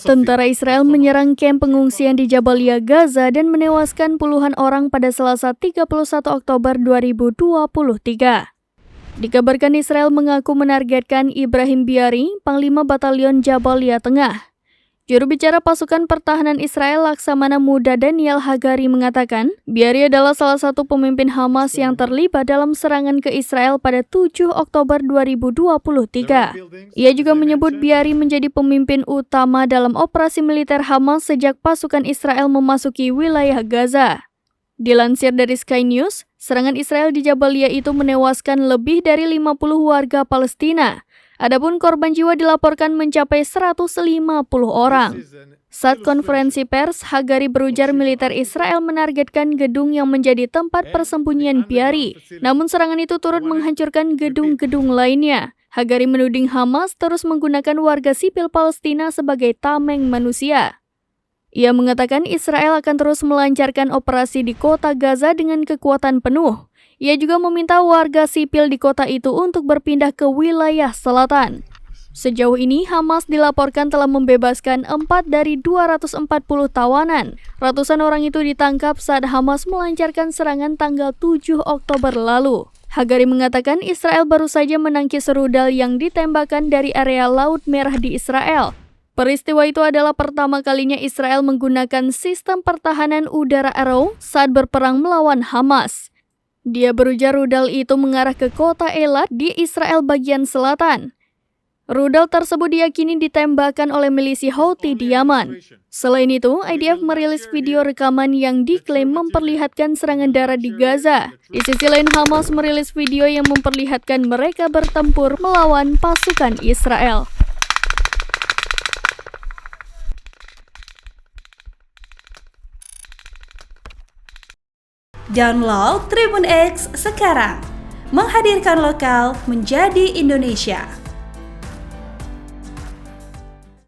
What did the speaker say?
Tentara Israel menyerang kamp pengungsian di Jabalia, Gaza dan menewaskan puluhan orang pada Selasa 31 Oktober 2023. Dikabarkan Israel mengaku menargetkan Ibrahim Biari, Panglima Batalion Jabalia Tengah. Juru bicara pasukan pertahanan Israel Laksamana Muda Daniel Hagari mengatakan, Biari adalah salah satu pemimpin Hamas yang terlibat dalam serangan ke Israel pada 7 Oktober 2023. Ia juga menyebut Biari menjadi pemimpin utama dalam operasi militer Hamas sejak pasukan Israel memasuki wilayah Gaza. Dilansir dari Sky News, serangan Israel di Jabalia itu menewaskan lebih dari 50 warga Palestina. Adapun korban jiwa dilaporkan mencapai 150 orang. Saat konferensi pers, Hagari berujar militer Israel menargetkan gedung yang menjadi tempat persembunyian Biari. Namun serangan itu turut menghancurkan gedung-gedung lainnya. Hagari menuding Hamas terus menggunakan warga sipil Palestina sebagai tameng manusia. Ia mengatakan Israel akan terus melancarkan operasi di kota Gaza dengan kekuatan penuh. Ia juga meminta warga sipil di kota itu untuk berpindah ke wilayah selatan. Sejauh ini, Hamas dilaporkan telah membebaskan 4 dari 240 tawanan. Ratusan orang itu ditangkap saat Hamas melancarkan serangan tanggal 7 Oktober lalu. Hagari mengatakan Israel baru saja menangkis rudal yang ditembakkan dari area Laut Merah di Israel. Peristiwa itu adalah pertama kalinya Israel menggunakan sistem pertahanan udara Arrow saat berperang melawan Hamas. Dia berujar rudal itu mengarah ke kota Eilat di Israel bagian selatan. Rudal tersebut diyakini ditembakkan oleh milisi Houthi di Yaman. Selain itu, IDF merilis video rekaman yang diklaim memperlihatkan serangan darat di Gaza. Di sisi lain, Hamas merilis video yang memperlihatkan mereka bertempur melawan pasukan Israel. Download Tribun X sekarang, menghadirkan lokal menjadi Indonesia.